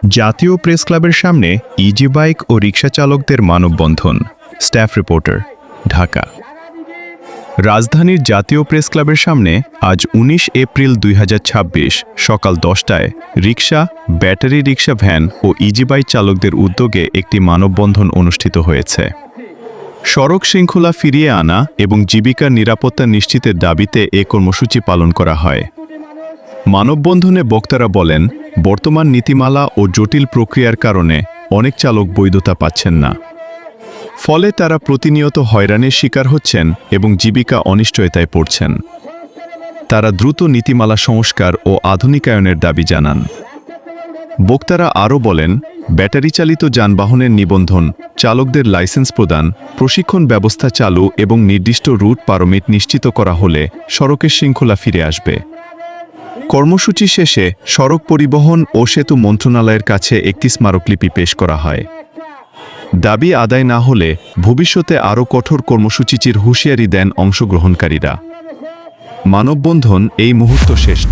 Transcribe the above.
জাতীয় প্রেস ক্লাবের সামনে ইজি বাইক ও রিকশা চালকদের মানববন্ধন। Staff reporter, Dhaka. রাজধানীর জাতীয় প্রেস ক্লাবের সামনে আজ ১৯ এপ্রিল ২০২৬ সকাল ১০টায় রিকশা, ব্যাটারি রিকশা ভ্যান ও ইজি বাইক চালকদের উদ্যোগে একটি মানববন্ধন অনুষ্ঠিত হয়েছে। সড়ক শৃঙ্খলা ফিরিয়ে আনা এবং জীবিকার নিরাপত্তা নিশ্চিতের দাবিতে এ কর্মসূচি পালন করা হয়। মানববন্ধনে বক্তারা বলেন, বর্তমান নীতিমালা ও জটিল প্রক্রিয়ার কারণে অনেক চালক বৈধতা পাচ্ছেন না। ফলে তারা প্রতিনিয়ত হয়রানির শিকার হচ্ছেন এবং জীবিকা অনিশ্চয়তায় পড়ছেন। তারা দ্রুত নীতিমালা সংস্কার ও আধুনিকায়নের দাবি জানান। বক্তারা আরও বলেন, ব্যাটারি চালিত যানবাহনের নিবন্ধন, চালকদের লাইসেন্স প্রদান, প্রশিক্ষণ ব্যবস্থা চালু এবং নির্দিষ্ট রুট পারমিট নিশ্চিত করা হলে সড়কের শৃঙ্খলা ফিরে আসবে। কর্মসূচি শেষে সড়ক পরিবহন ও সেতু মন্ত্রণালয়ের কাছে একটি স্মারকলিপি পেশ করা হয়। দাবি আদায় না হলে ভবিষ্যতে আরও কঠোর কর্মসূচির হুঁশিয়ারি দেন অংশগ্রহণকারীরা। মানববন্ধন এই মুহূর্ত শেষ।